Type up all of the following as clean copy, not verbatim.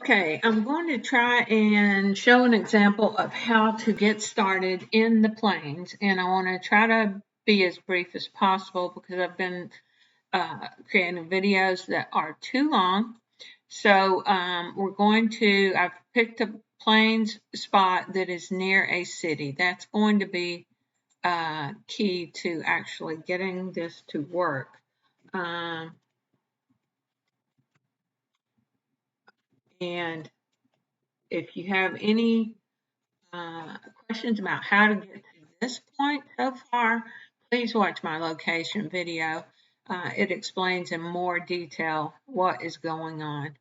Okay, I'm going to try and show an example of how to get started in the planes, and I want to try to be as brief as possible because I've been creating videos that are too long. So I've picked a planes spot that is near a city. That's going to be key to actually getting this to work. Um, and if you have any questions about how to get to this point so far, please watch my location video. It explains in more detail what is going on.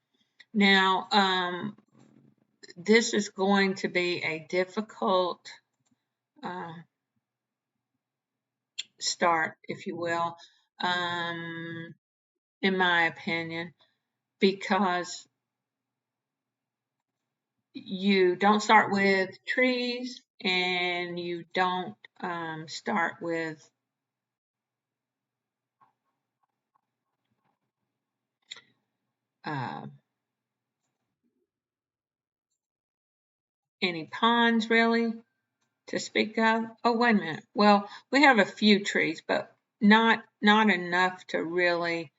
Now, this is going to be a difficult uh, start, if you will, in my opinion, because you don't start with trees and you don't start with uh, any ponds really to speak of. Oh, wait a minute. Well, we have a few trees, but not enough to really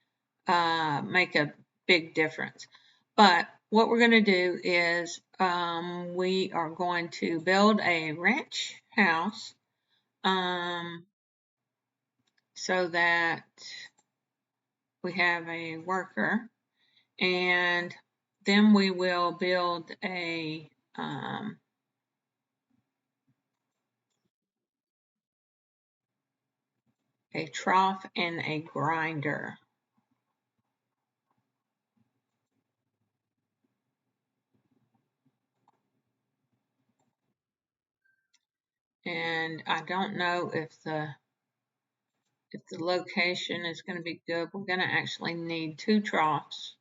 make a big difference. But what we're going to do is we are going to build a ranch house so that we have a worker, and then we will build a trough and a grinder. And I don't know if the location is going to be good. We're going to actually need two troughs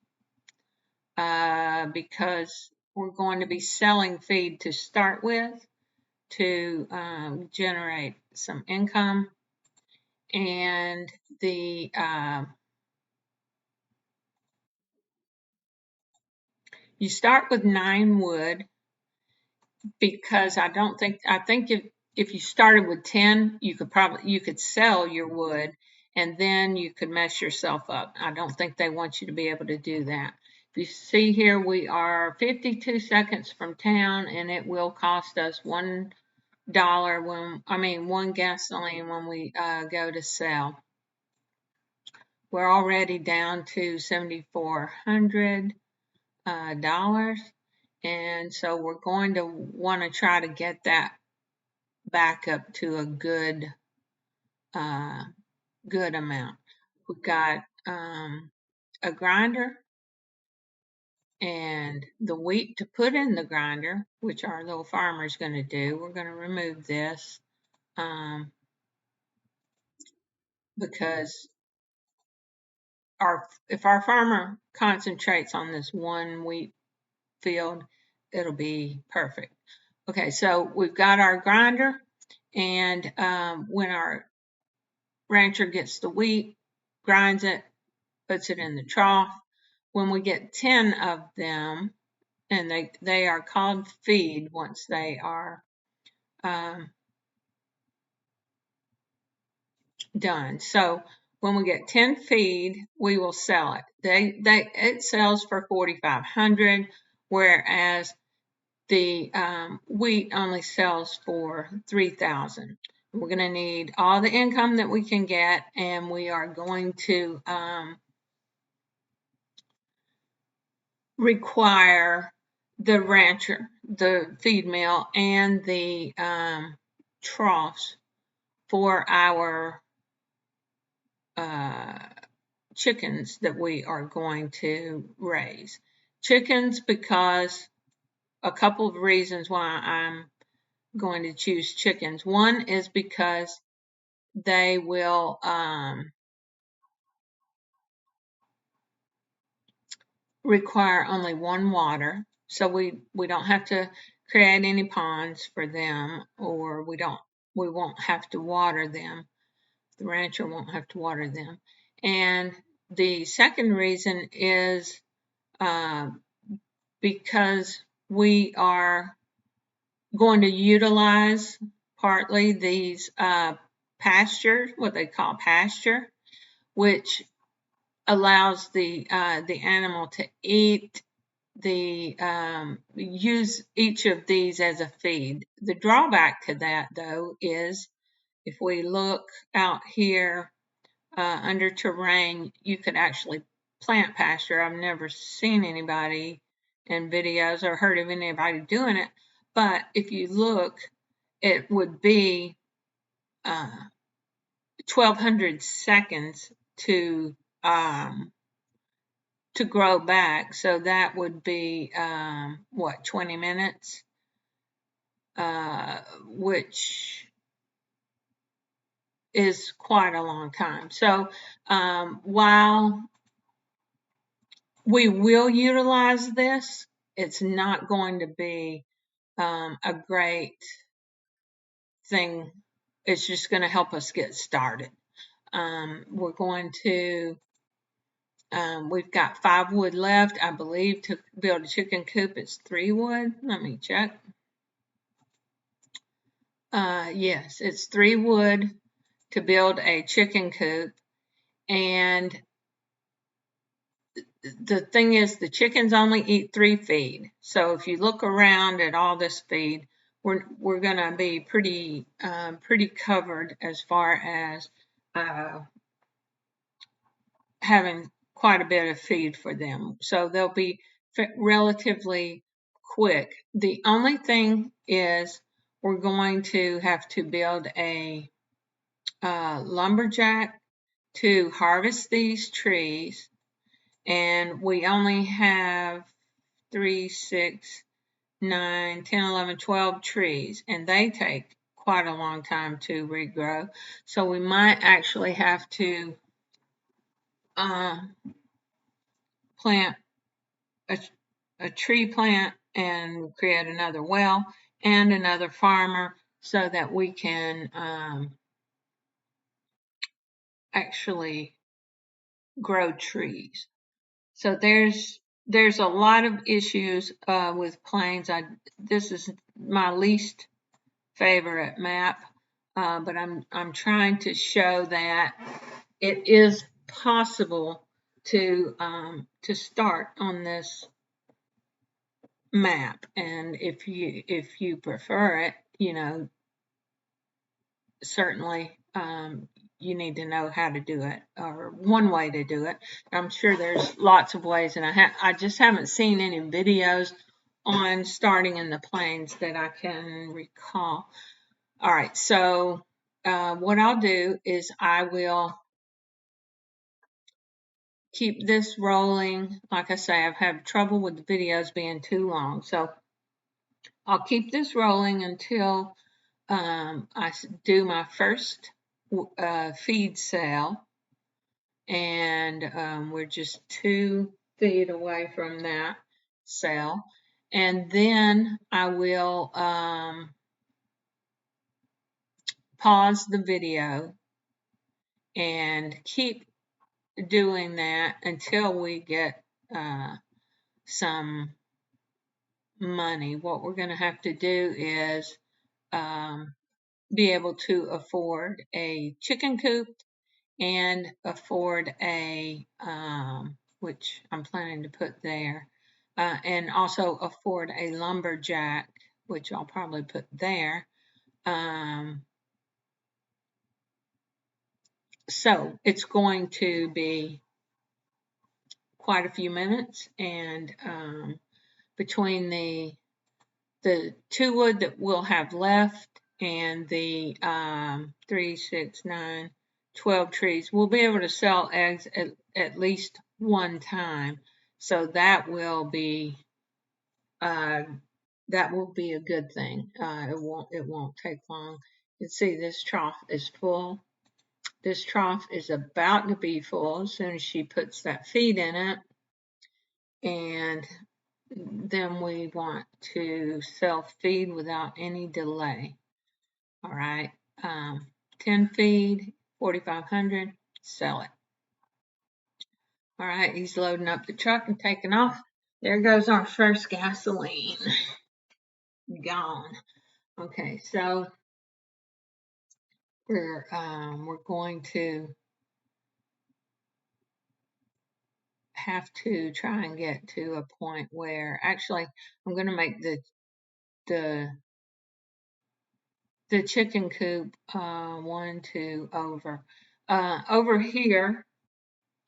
because we're going to be selling feed to start with to generate some income. And you start with 9 wood because I think if you started with 10, you could sell your wood and then you could mess yourself up. I don't think they want you to be able to do that. If you see here, we are 52 seconds from town, and it will cost us $1 one gasoline when we go to sell. We're already down to $7,400, and so we're going to want to try to get that back up to a uh, good amount. We've got a grinder and the wheat to put in the grinder, which our little farmer is going to do. We're going to remove this because if our farmer concentrates on this one wheat field, it'll be perfect. Okay, so we've got our grinder, and when our rancher gets the wheat, grinds it, puts it in the trough. When we get 10 of them, and they are called feed once they are um, done. So when we get 10 feed, we will sell it. It sells for 4,500, whereas the wheat only sells for 3,000. We're going to need all the income that we can get, and we are going to require the rancher, the feed mill, and the troughs for our uh, chickens that we are going to raise. Chickens, because a couple of reasons why I'm going to choose chickens. One is because they will require only one water, so we don't have to create any ponds for them, or we won't have to water them. The rancher won't have to water them. And the second reason is because we are going to utilize partly these pasture, what they call pasture, which allows the animal to eat use each of these as a feed. The drawback to that, though, is if we look out here under terrain, you could actually plant pasture. I've never seen anybody in videos or heard of anybody doing it, but if you look, it would be 1,200 seconds to grow back. So that would be what, 20 minutes, which is quite a long time. So while we will utilize this, it's not going to be a great thing. It's just going to help us get started. We're going to, we've got 5 wood left, I believe, to build a chicken coop. It's 3 wood. Let me check. Yes, it's 3 wood to build a chicken coop. And the thing is, the chickens only eat 3 feed. So if you look around at all this feed, we're going to be pretty covered as far as having quite a bit of feed for them. So they'll be relatively quick. The only thing is we're going to have to build a lumberjack to harvest these trees, and we only have 3, 6, 9, 10, 11, 12 trees, and they take quite a long time to regrow. So we might actually have to plant a tree plant and create another well and another farmer so that we can actually grow trees. So there's a lot of issues with planes. This is my least favorite map, but I'm trying to show that it is possible to start on this map, and if you prefer it, certainly you need to know how to do it, or one way to do it. I'm sure there's lots of ways, and I just haven't seen any videos on starting in the plains that I can recall. All right, so what I'll do is I will keep this rolling. Like I say, I've had trouble with the videos being too long, so I'll keep this rolling until I do my first feed sale, and we're just 2 feet away from that sale. And then I will pause the video and keep doing that until we get some money. What we're going to have to do is be able to afford a chicken coop and afford a, which I'm planning to put there, and also afford a lumberjack, which I'll probably put there. So it's going to be quite a few minutes, and between the 2 wood that we'll have left and the 3, 6, 9, 12 trees, we'll be able to sell eggs at least one time. So that will be a good thing. It won't take long. You can see this trough is full. This trough is about to be full as soon as she puts that feed in it. And then we want to self-feed without any delay. All right, 10 feed, 4,500, sell it. All right, he's loading up the truck and taking off. There goes our first gasoline. Gone. Okay, so we're going to have to try and get to a point where actually I'm going to make the the chicken coop 1, 2 over here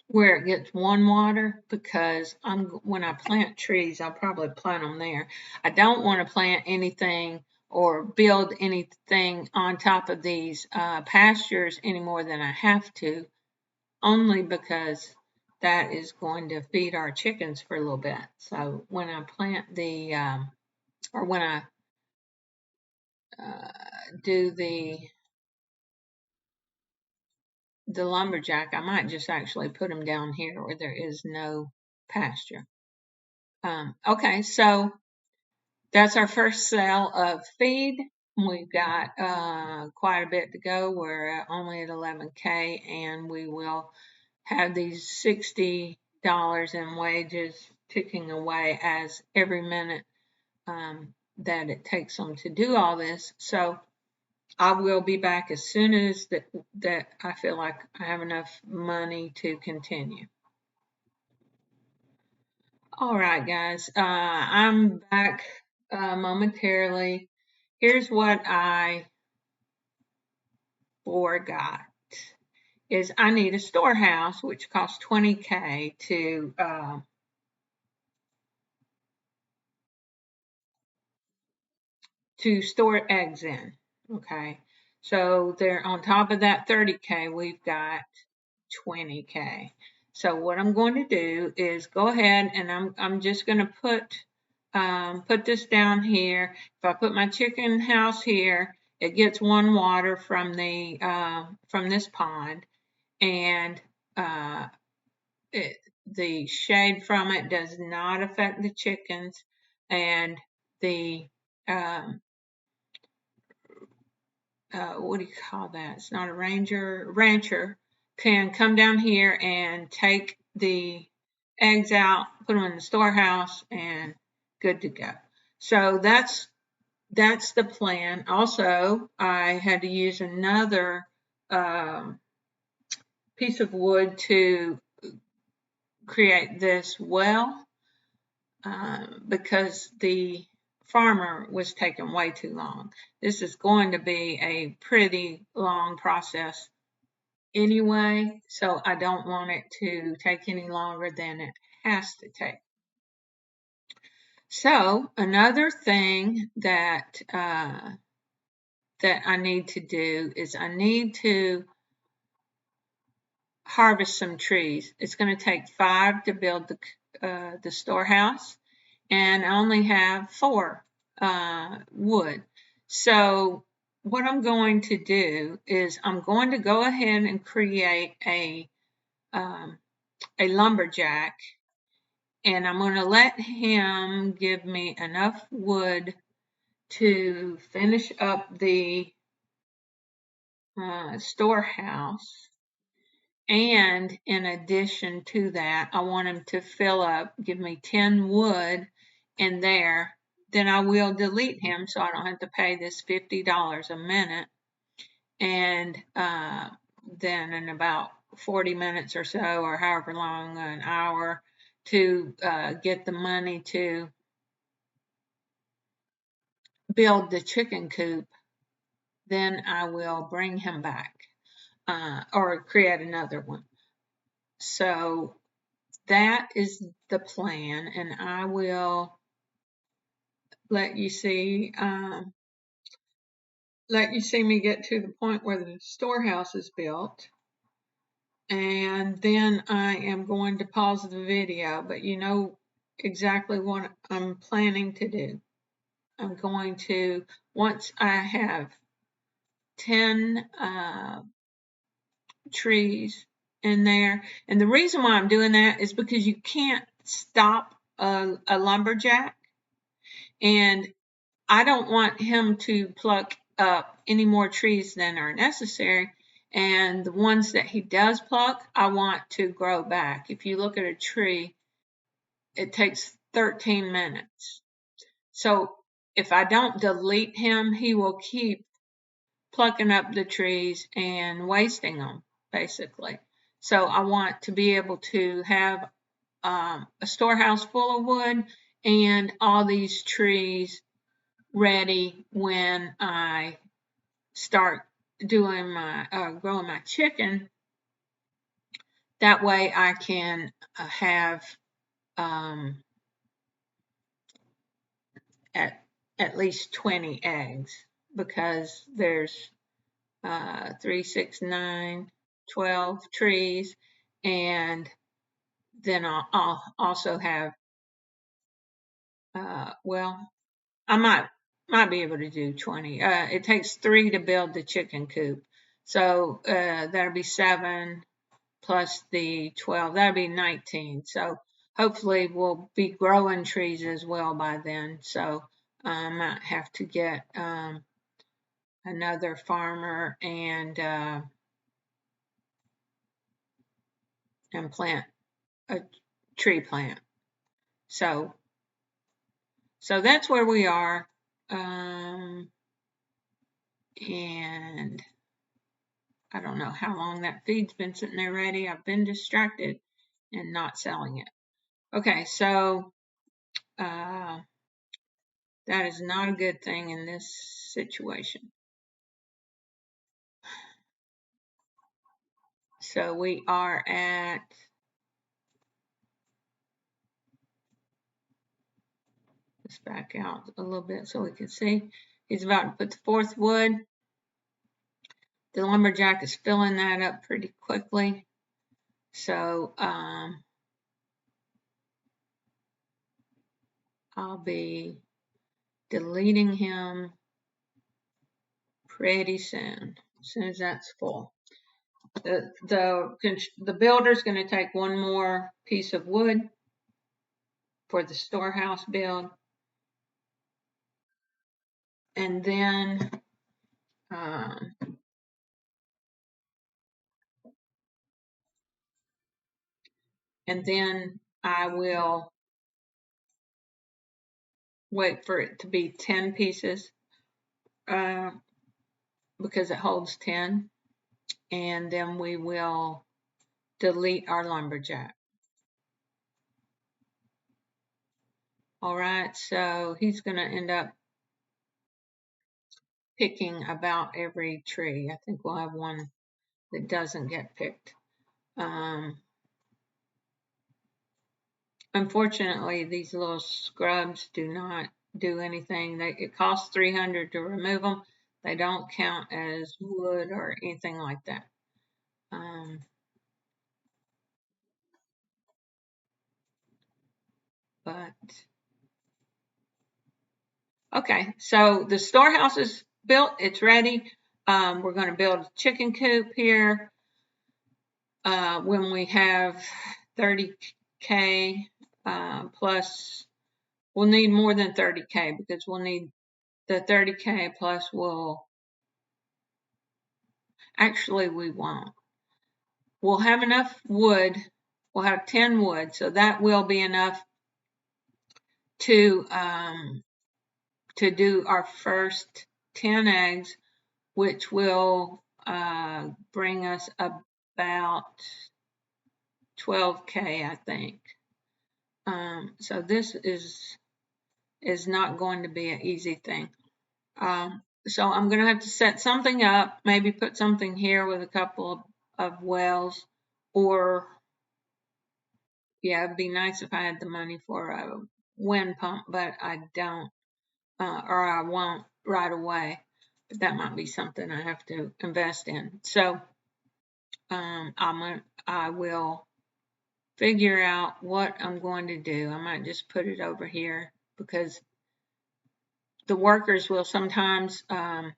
where it gets one water, because when I plant trees, I'll probably plant them there. I don't want to plant anything or build anything on top of these pastures any more than I have to, only because that is going to feed our chickens for a little bit. So when I plant or when I do the lumberjack, I might just actually put them down here where there is no pasture. Okay, so that's our first sale of feed. We've got quite a bit to go. We're only at 11K, and we will have these $60 in wages ticking away as every minute that it takes them to do all this. So I will be back as soon as that I feel like I have enough money to continue. All right, guys, I'm back momentarily. Here's what I forgot is I need a storehouse, which costs 20K to store eggs in. Okay, so there on top of that 30K, we've got 20K. So what I'm going to do is go ahead and I'm just going to put this down here. If I put my chicken house here, it gets one water from this pond, and the shade from it does not affect the chickens, and the um, what do you call that? It's not a rancher can come down here and take the eggs out, put them in the storehouse, and good to go. So that's the plan. Also, I had to use another piece of wood to create this well because the farmer was taking way too long. This is going to be a pretty long process anyway, so I don't want it to take any longer than it has to take. So another thing that I need to do is I need to harvest some trees. It's going to take 5 to build the storehouse, and I only have 4 wood. So what I'm going to do is I'm going to go ahead and create a lumberjack, and I'm going to let him give me enough wood to finish up the storehouse. And in addition to that, I want him to fill up, give me 10 wood in there. Then I will delete him so I don't have to pay this $50 a minute. And then in about 40 minutes or so, or however long, an hour, to get the money to build the chicken coop, then I will bring him back or create another one. So that is the plan, and I will let you see me get to the point where the storehouse is built, and then I am going to pause the video, but you know exactly what I'm planning to do. I'm going to, once I have 10 trees in there, and the reason why I'm doing that is because you can't stop a lumberjack, and I don't want him to pluck up any more trees than are necessary. And the ones that he does pluck, I want to grow back. If you look at a tree, it takes 13 minutes. So if I don't delete him, he will keep plucking up the trees and wasting them, basically. So I want to be able to have a storehouse full of wood and all these trees ready when I start doing my growing my chicken. That way I can have um, at at least 20 eggs, because there's 3, 6, 9, 12 trees, and then I'll also have well, I might be able to do 20. It takes 3 to build the chicken coop, so that'll be 7 plus the 12. That'll be 19. So hopefully we'll be growing trees as well by then. So I might have to get another farmer and plant a tree plant. So that's where we are. And I don't know how long that feed's been sitting there ready. I've been distracted and not selling it. Okay, so that is not a good thing in this situation. So we are at, let's back out a little bit so we can see. He's about to put the 4th wood. The lumberjack is filling that up pretty quickly. So I'll be deleting him pretty soon, as soon as that's full. The builder's going to take one more piece of wood for the storehouse build, and then um, I will wait for it to be 10 pieces uh, because it holds 10, and then we will delete our lumberjack. All right, so he's going to end up picking about every tree. I think we'll have one that doesn't get picked. Unfortunately, these little scrubs do not do anything. It costs $300 to remove them. They don't count as wood or anything like that. But okay, so the storehouse is built. It's ready. We're going to build a chicken coop here. When we have 30K plus, we'll need more than 30K because we'll need the 30K plus actually we won't. We'll have enough wood. We'll have 10 wood, so that will be enough to do our first 10 eggs, which will bring us about 12K, I think. So this is not going to be an easy thing. So I'm going to have to set something up, maybe put something here with a couple of wells, or yeah, it'd be nice if I had the money for a wind pump, but I don't, or I won't right away. But that might be something I have to invest in. So I will figure out what I'm going to do. I might just put it over here because the workers will sometimes come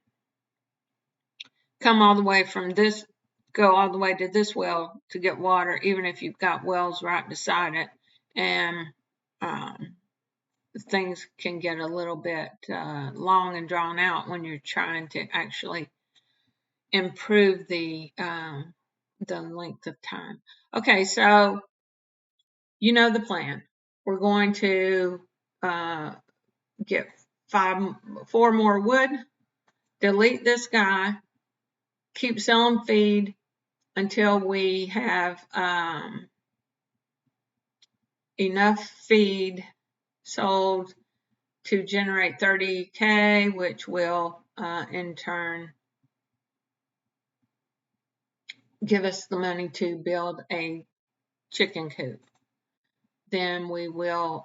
all the way from this, go all the way to this well to get water, even if you've got wells right beside it. And things can get a little bit long and drawn out when you're trying to actually improve the length of time. Okay, so you know the plan. we're going to get 4 more wood, delete this guy, keep selling feed until we have enough feed sold to generate 30K, which will in turn give us the money to build a chicken coop. Then we will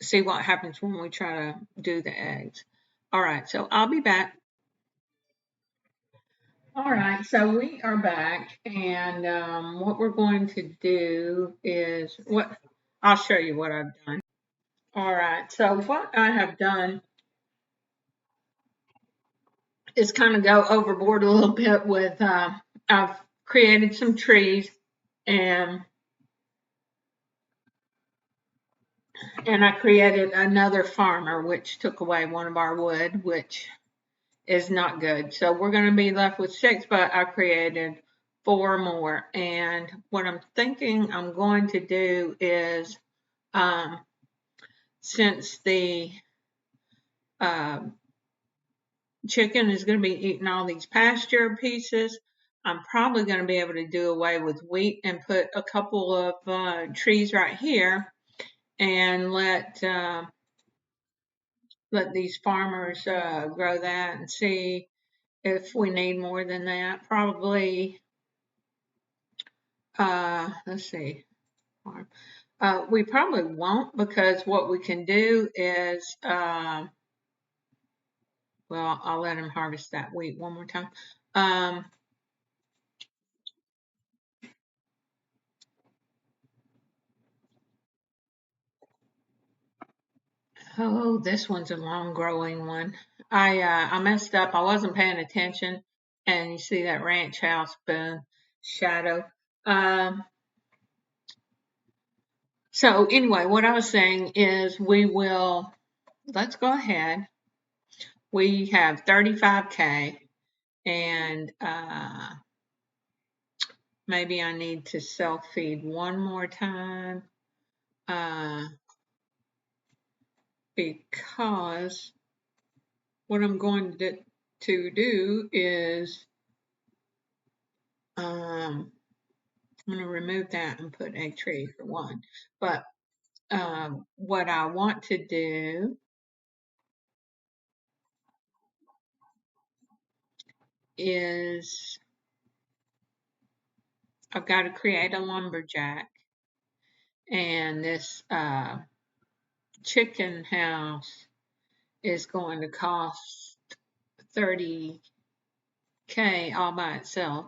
see what happens when we try to do the eggs. All right, so I'll be back. All right, so we are back, and what we're going to do is what I'll show you what I've done. All right, so what I have done is kind of go overboard a little bit with I've created some trees and I created another farmer which took away one of our wood, which is not good. So we're going to be left with 6, but I created 4 more. And what I'm thinking I'm going to do is um, since the uh, chicken is going to be eating all these pasture pieces, I'm probably going to be able to do away with wheat and put a couple of trees right here and let these farmers grow that and see if we need more than that. Probably, let's see, we probably won't because what we can do is, well, I'll let him harvest that wheat one more time. Oh, this one's a long growing one. I messed up. I wasn't paying attention, and you see that ranch house boom shadow. Um, so anyway, what I was saying is let's go ahead. We have 35K, and maybe I need to self feed one more time uh, because what I'm going to do is I'm going to remove that and put a tree for one. But what I want to do is I've got to create a lumberjack, and this chicken house is going to cost 30K all by itself.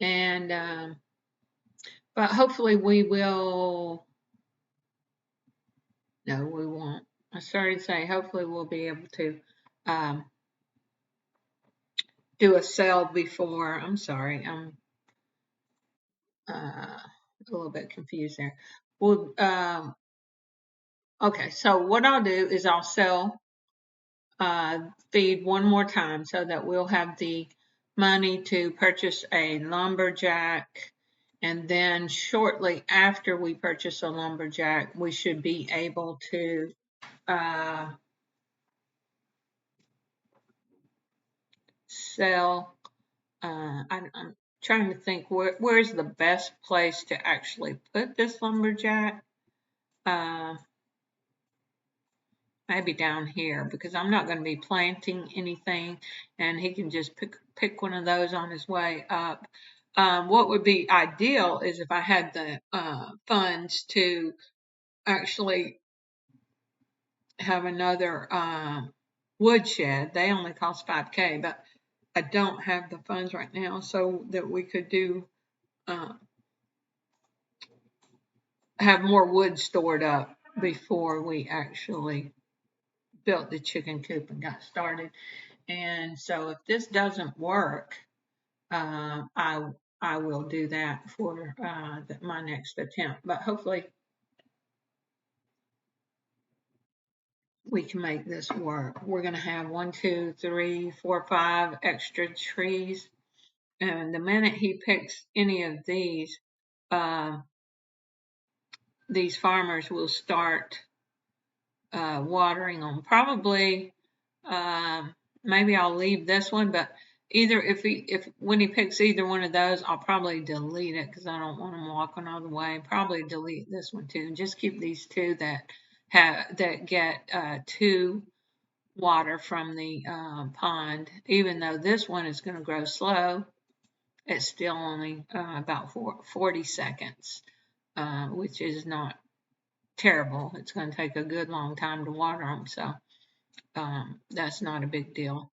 And but hopefully we will. No, we won't. I started to say hopefully we'll be able to um, do a sale before. I'm sorry, I'm a little bit confused there. Well, okay. So what I'll do is I'll sell feed one more time so that we'll have the money to purchase a lumberjack. And then shortly after we purchase a lumberjack, we should be able to sell. I'm trying to think where's the best place to actually put this lumberjack. Uh, maybe down here because I'm not going to be planting anything, and he can just pick one of those on his way up. What would be ideal is if I had the funds to actually have another woodshed. They only cost 5K, but I don't have the funds right now so that we could do uh, have more wood stored up before we actually built the chicken coop and got started. And so if this doesn't work, uh, I I will do that for my next attempt. But hopefully we can make this work. We're going to have 1, 2, 3, 4, 5 extra trees. And the minute he picks any of these, uh, these farmers will start watering them. Probably, maybe I'll leave this one, but either if when he picks either one of those, I'll probably delete it because I don't want him walking all the way. Probably delete this one too, and just keep these two that get two water from the pond. Even though this one is going to grow slow, it's still only about 40 seconds, which is not terrible. It's going to take a good long time to water them, so that's not a big deal.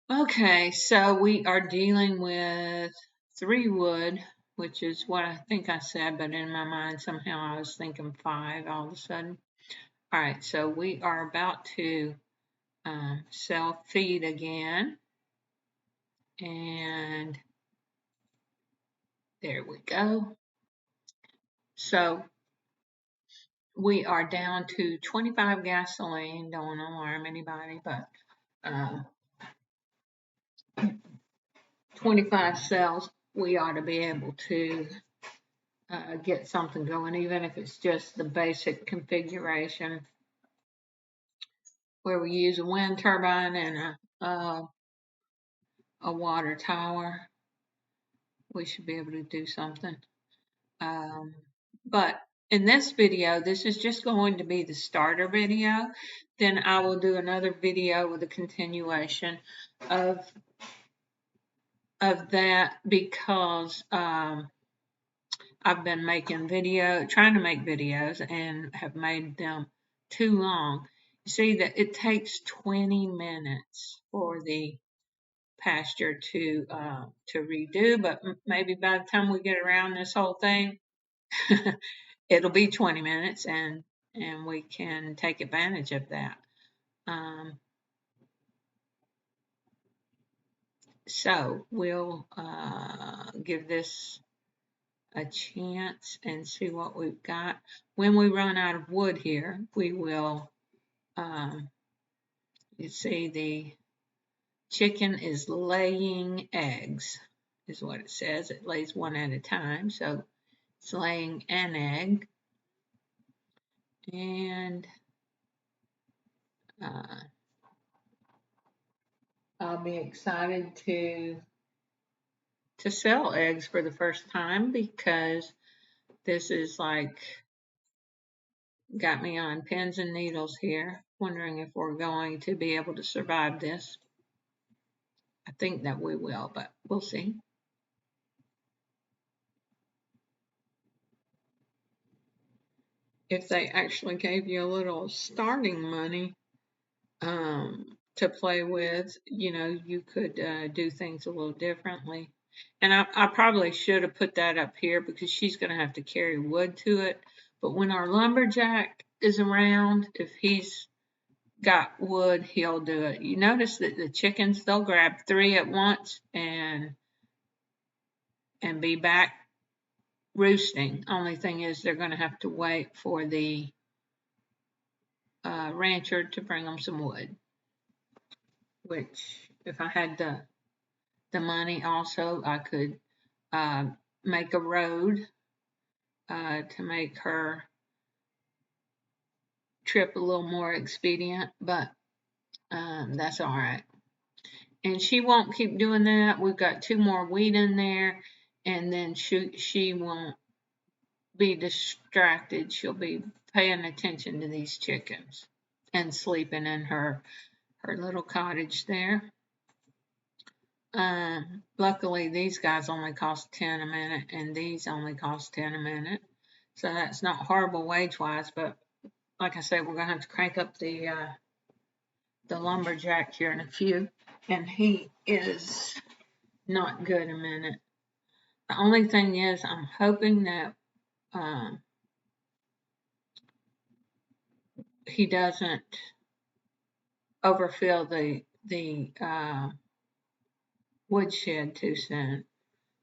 Okay, so we are dealing with 3 wood, which is what I think I said, but in my mind somehow I was thinking 5 all of a sudden. All right, so we are about to sell feed again, and there we go. So we are down to 25 gasoline. Don't alarm anybody, but 25 cells, we ought to be able to get something going, even if it's just the basic configuration where we use a wind turbine and a water tower. We should be able to do something. But in this video, this is just going to be the starter video. Then I will do another video with a continuation of that because I've been trying to make videos and have made them too long. You see that it takes 20 minutes for the pasture to redo, but maybe by the time we get around this whole thing, it'll be 20 minutes and we can take advantage of that. So we'll give this a chance and see what we've got. When we run out of wood here, we will, you see the chicken is laying eggs, is what it says. It lays one at a time, so it's laying an egg. And I'll be excited to sell eggs for the first time because this is like got me on pins and needles here, wondering if we're going to be able to survive this. I think that we will, but we'll see. If they actually gave you a little starting money to play with, you could do things a little differently. And I probably should have put that up here because she's going to have to carry wood to it. But when our lumberjack is around, if he's got wood, he'll do it. You notice that the chickens, they'll grab 3 at once and be back roosting. Only thing is they're going to have to wait for the rancher to bring them some wood, which if I had the money also, I could make a road to make her trip a little more expedient, but that's all right. And she won't keep doing that. We've got 2 more wheat in there, and then she won't be distracted. She'll be paying attention to these chickens and sleeping in her little cottage there. Luckily, these guys only cost 10 a minute, and these only cost 10 a minute. So that's not horrible wage-wise, but like I said, we're going to have to crank up the lumberjack here in a few, and he is not good a minute. The only thing is, I'm hoping that he doesn't overfill the woodshed too soon.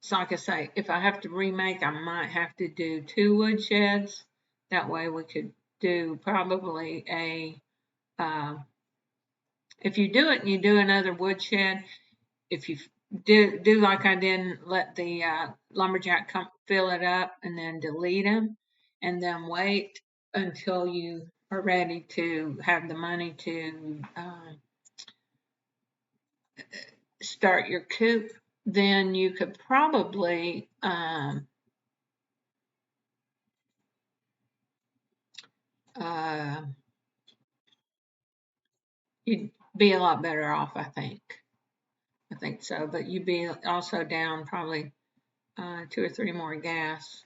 So like I say, if I have to remake, I might have to do 2 woodsheds. That way we could do probably if you do it and you do another woodshed, if you do like I did and let the lumberjack come fill it up and then delete him, and then wait until you are ready to have the money to start your coop, then you could probably uh, you'd be a lot better off, I think. I think so, but you'd be also down probably 2 or 3 more gas,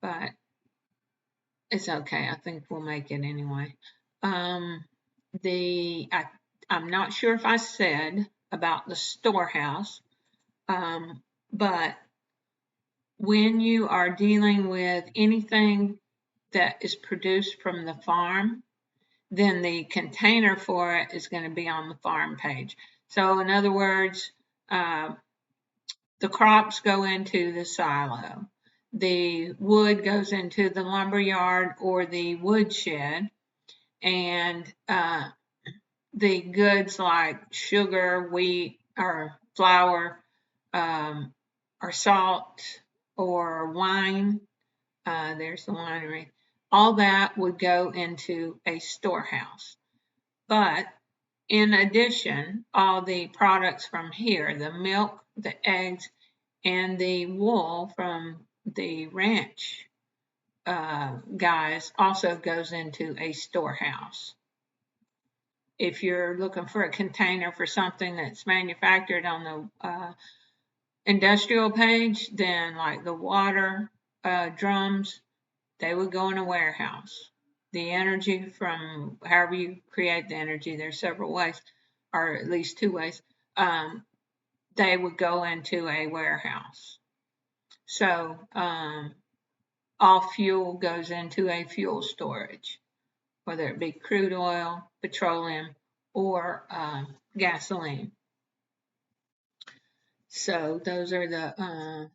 but it's okay. I think we'll make it anyway. Um, I'm not sure if I said about the storehouse, but when you are dealing with anything that is produced from the farm, then the container for it is going to be on the farm page. So, in other words, uh, the crops go into the silo, the wood goes into the lumber yard or the wood shed, and the goods like sugar, wheat, or flour, or salt, or wine. There's the winery. All that would go into a storehouse. But in addition, all the products from here, the milk, the eggs, and the wool from the ranch guys also goes into a storehouse. If you're looking for a container for something that's manufactured on the industrial page, then like the water drums, they would go in a warehouse. The energy from however you create the energy, there's several ways, or at least 2 ways, they would go into a warehouse. So all fuel goes into a fuel storage, whether it be crude oil, petroleum, or gasoline. So those are the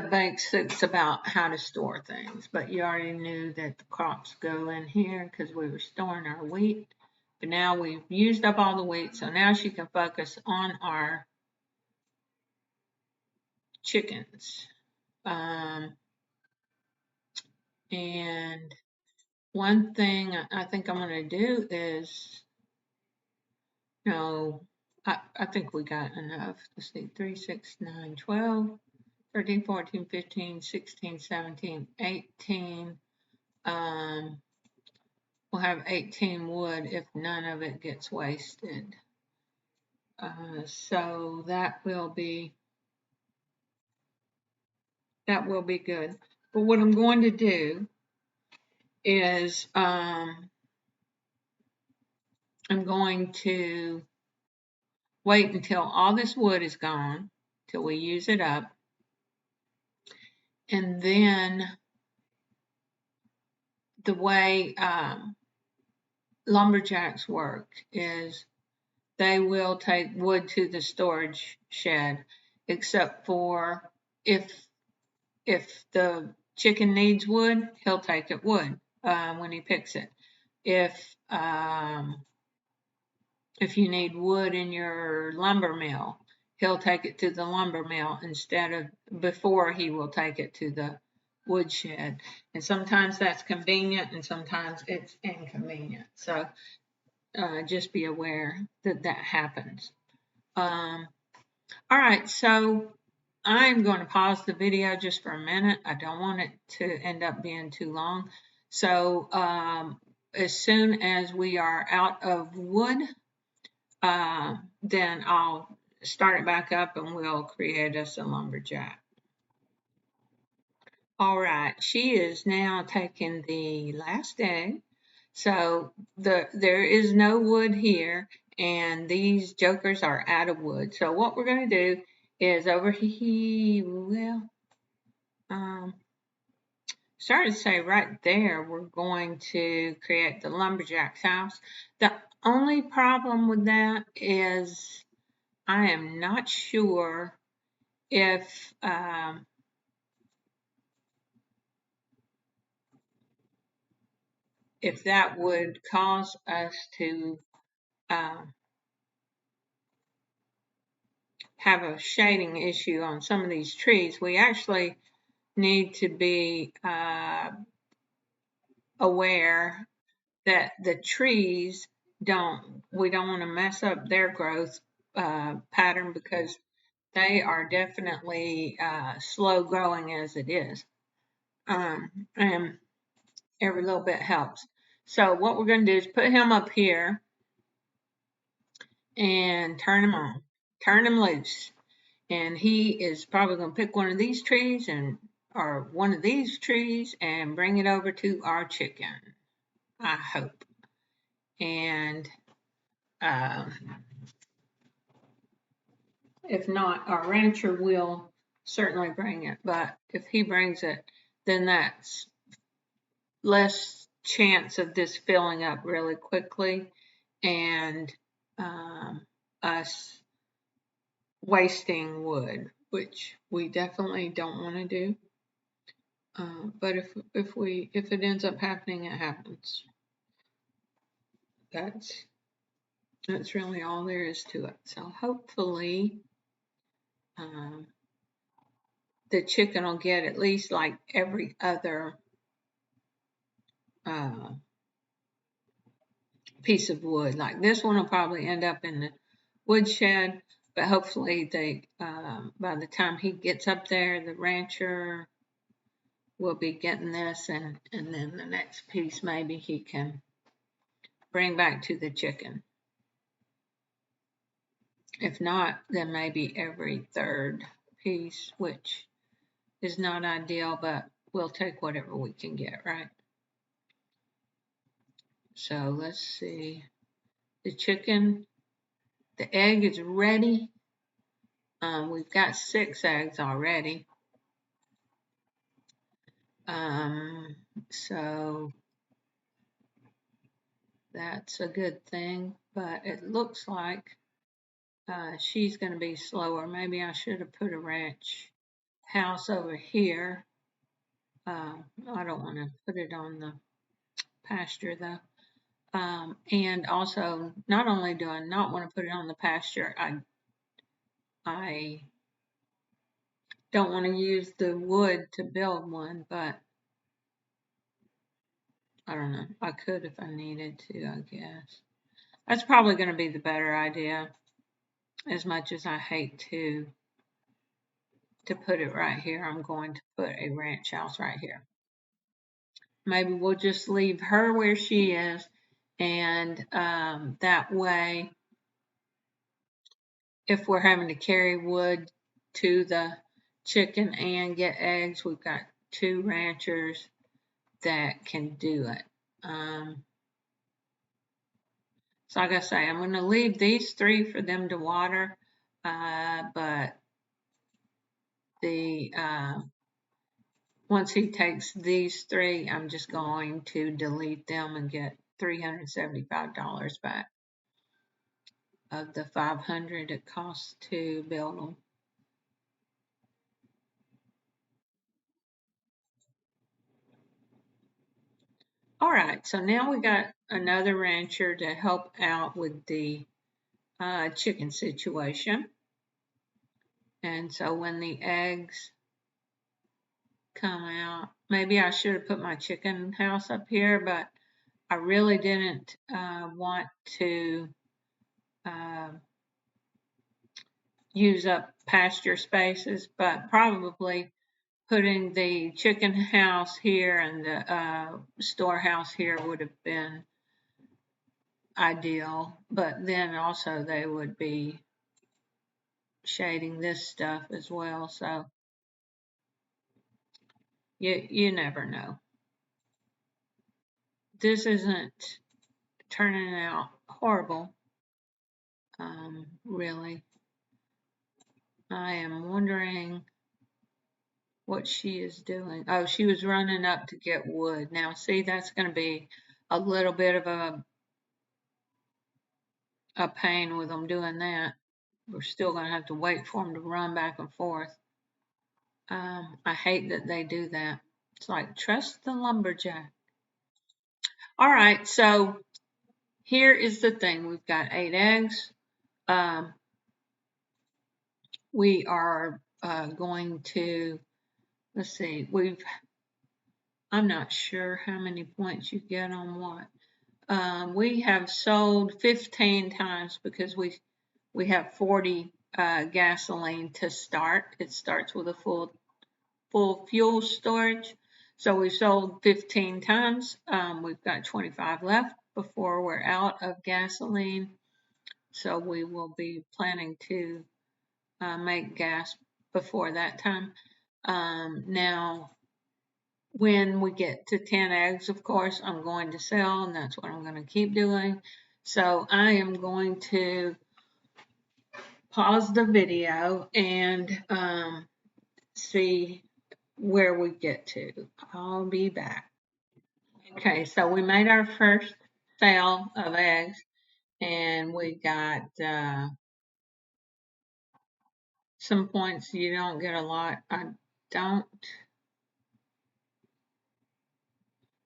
basics about how to store things. But you already knew that the crops go in here because we were storing our wheat. But now we've used up all the wheat, so now she can focus on our chickens. And one thing I think I'm going to do is, no, I think we got enough. Let's see, 3, 6, 9, 12, 13, 14, 15, 16, 17, 18. We'll have 18 wood if none of it gets wasted. So that will be good. But what I'm going to do is I'm going to wait until all this wood is gone, till we use it up, and then the way lumberjacks work is they will take wood to the storage shed, except for if the chicken needs wood, he'll take it wood when he picks it. If you need wood in your lumber mill, he'll take it to the lumber mill before he will take it to the woodshed. And sometimes that's convenient and sometimes it's inconvenient. So just be aware that that happens. All right, so I'm going to pause the video just for a minute. I don't want it to end up being too long. So as soon as we are out of wood, then I'll start it back up and we'll create us a lumberjack. All right, she is now taking the last egg. So there is no wood here, and these jokers are out of wood. So what we're going to do is over here, well, started to say right there, we're going to create the lumberjack's house. The only problem with that is I am not sure if that would cause us to have a shading issue on some of these trees. We actually need to be aware that the trees we don't want to mess up their growth pattern because they are definitely slow growing as it is. And every little bit helps. So what we're going to do is put him up here and turn him on, turn him loose. And he is probably going to pick one of these trees or one of these trees and bring it over to our chicken. I hope. And um, if not, our rancher will certainly bring it. But if he brings it, then that's less chance of this filling up really quickly and us wasting wood, which we definitely don't want to do. But if it ends up happening, it happens. That's really all there is to it. So hopefully, um, the chicken will get at least like every other uh, piece of wood. Like this one will probably end up in the woodshed, but hopefully by the time he gets up there, the rancher will be getting this, and then the next piece maybe he can bring back to the chicken. If not, then maybe every third piece, which is not ideal, but we'll take whatever we can get, right? So let's see. The chicken, the egg is ready. We've got 6 eggs already. So that's a good thing, but it looks like she's going to be slower. Maybe I should have put a ranch house over here. I don't want to put it on the pasture though. And also, not only do I not want to put it on the pasture, I don't want to use the wood to build one, but I don't know. I could if I needed to, I guess. That's probably going to be the better idea, as much as I hate to put it right here. I'm going to put a ranch house right here. Maybe we'll just leave her where she is, and that way, if we're having to carry wood to the chicken and get eggs, we've got 2 ranchers that can do it. So like I say, I'm going to leave these 3 for them to water, but the once he takes these 3, I'm just going to delete them and get $375 back of the $500 it costs to build them. All right, so now we got another rancher to help out with the chicken situation. And so when the eggs come out, maybe I should have put my chicken house up here, but I really didn't want to use up pasture spaces, but probably putting the chicken house here and the storehouse here would have been ideal, but then also they would be shading this stuff as well, so you never know. This isn't turning out horrible, really. I am wondering what she is doing. Oh, she was running up to get wood. Now, see, that's going to be a little bit of a pain with them doing that. We're still going to have to wait for them to run back and forth. I hate that they do that. It's like, trust the lumberjack. All right, so here is the thing. We've got 8 eggs. We are going to let's see, I'm not sure how many points you get on what. We have sold 15 times because we have 40 gasoline to start. It starts with a full fuel storage. So we've sold 15 times. We've got 25 left before we're out of gasoline. So we will be planning to make gas before that time. Now, when we get to 10 eggs, of course, I'm going to sell, and that's what I'm going to keep doing. So I am going to pause the video and see where we get to. I'll be back. Okay, so we made our first sale of eggs, and we got some points. You don't get a lot. Don't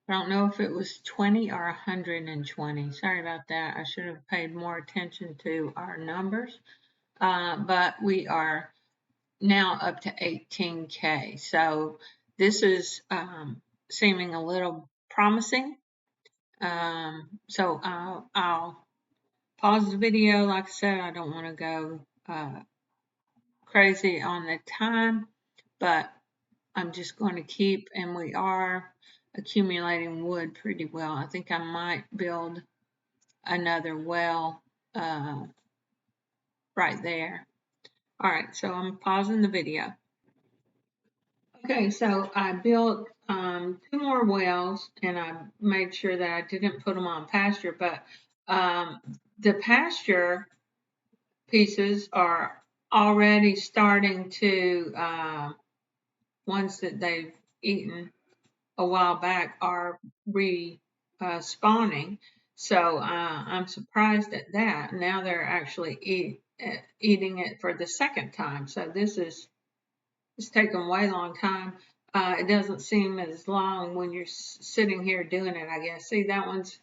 I don't know if it was 20 or 120. Sorry about that. I should have paid more attention to our numbers. But we are now up to 18K. So this is seeming a little promising. So I'll pause the video. Like I said, I don't want to go crazy on the time, but I'm just going to keep, and we are accumulating wood pretty well. I think I might build another well right there. All right, so I'm pausing the video. Okay, so I built two more wells, and I made sure that I didn't put them on pasture, but the pasture pieces are already starting to, ones that they've eaten a while back are spawning. So I'm surprised at that. Now they're actually eating it for the second time. So this is it's taken way long time. It doesn't seem as long when you're sitting here doing it, I guess. See, that one's,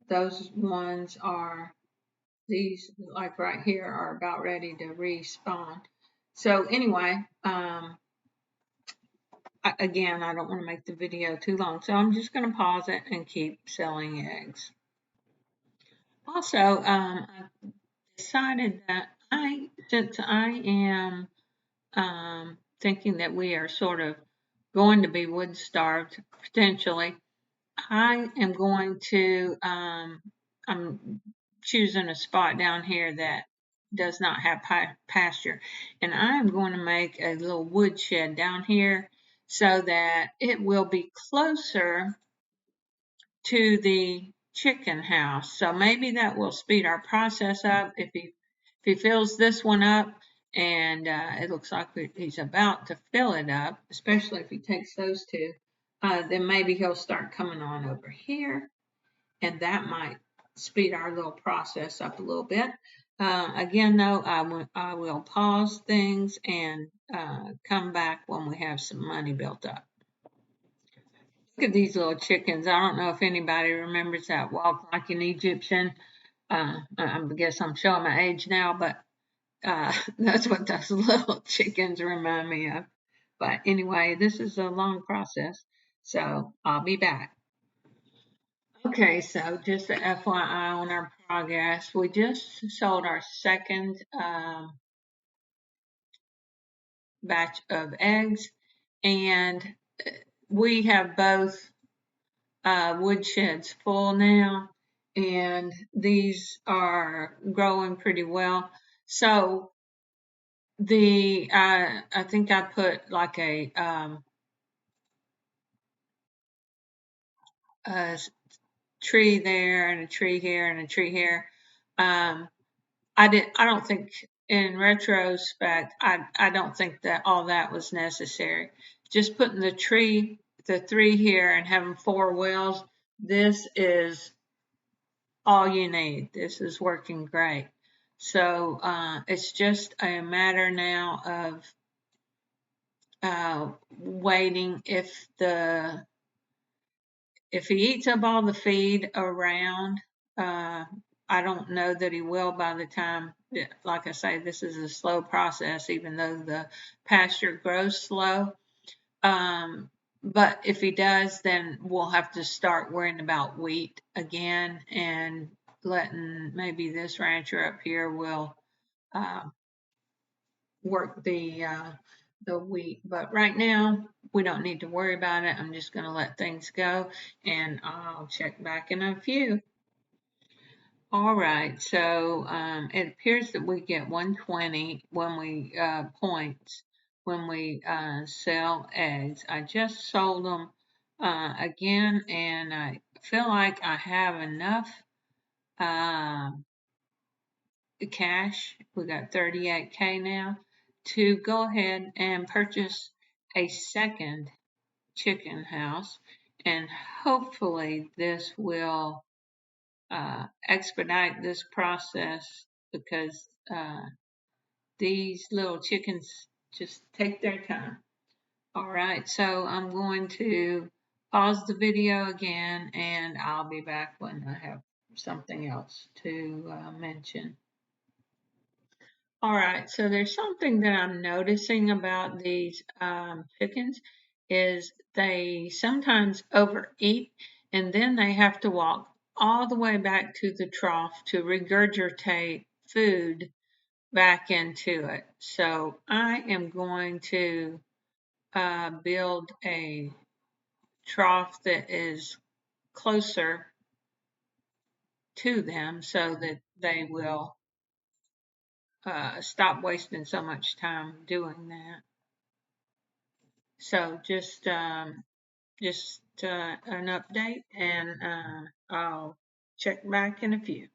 those ones are, these, like right here, are about ready to respawn. So anyway, again, I don't want to make the video too long, so I'm just going to pause it and keep selling eggs. Also, I decided that since I am thinking that we are sort of going to be wood starved potentially, I am going to, I'm choosing a spot down here that does not have pasture, and I am going to make a little wood shed down here so that it will be closer to the chicken house. So maybe that will speed our process up if he fills this one up, and it looks like he's about to fill it up, especially if he takes those two. Then maybe he'll start coming on over here, and that might speed our little process up a little bit. Again, though, I will pause things and come back when we have some money built up. Look at these little chickens. I don't know if anybody remembers that walk like an Egyptian. I guess I'm showing my age now, but that's what those little chickens remind me of. But anyway, this is a long process, so I'll be back. Okay, so just a FYI on our progress, we just sold our second batch of eggs, and we have both woodsheds full now, and these are growing pretty well. So I think I put like a tree there and a tree here and a tree here. I don't think, in retrospect, I don't think that all that was necessary. Just putting the three here and having four wells, this is all you need. This is working great. So it's just a matter now of waiting. If he eats up all the feed around, I don't know that he will by the time like I say, this is a slow process, even though the pasture grows slow. Um, but if he does, then we'll have to start worrying about wheat again and letting maybe this rancher up here will uh, work the wheat. But right now, we don't need to worry about it. I'm just going to let things go, and I'll check back in a few. All right, so it appears that we get 120 when we points when we sell eggs. I just sold them again, and I feel like I have enough uh, cash. We got 38K now to go ahead and purchase a second chicken house, and hopefully this will expedite this process because these little chickens just take their time. All right, so I'm going to pause the video again and I'll be back when I have something else to mention. All right, so there's something that I'm noticing about these chickens is they sometimes overeat and then they have to walk all the way back to the trough to regurgitate food back into it. So I am going to build a trough that is closer to them so that they will stop wasting so much time doing that. So just an update, and I'll check back in a few.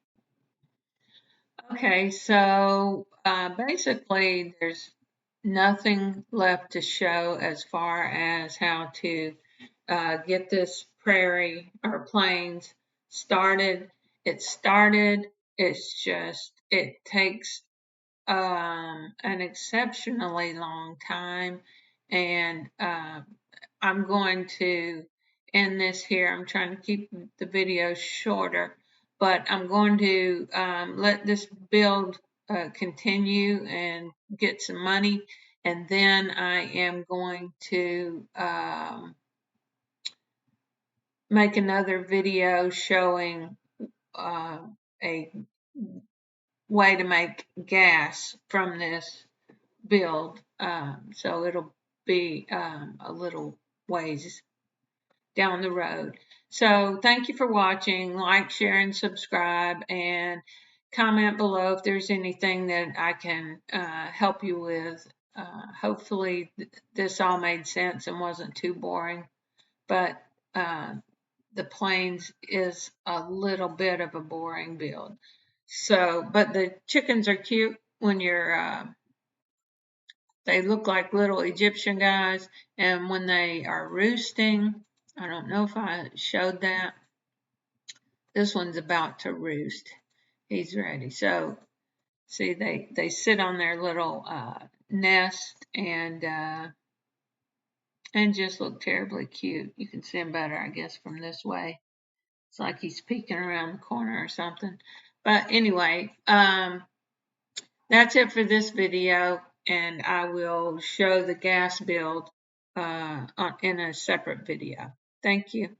Okay, so basically, there's nothing left to show as far as how to get this prairie or plains started. It started. It's just it takes an exceptionally long time, and I'm going to end this here. I'm trying to keep the video shorter, but I'm going to let this build continue and get some money, and then I am going to make another video showing uh, a way to make gas from this build. So it'll be a little ways down the road. So thank you for watching. Like, share, and subscribe, and comment below if there's anything that I can help you with. Hopefully this all made sense and wasn't too boring, but uh, the plains is a little bit of a boring build. So, but the chickens are cute when you're they look like little Egyptian guys, and when they are roosting, I don't know if I showed that. This one's about to roost. He's ready. So, see, they sit on their little nest and just look terribly cute. You can see him better, I guess, from this way. It's like he's peeking around the corner or something. But anyway, that's it for this video, and I will show the gas build in a separate video. Thank you.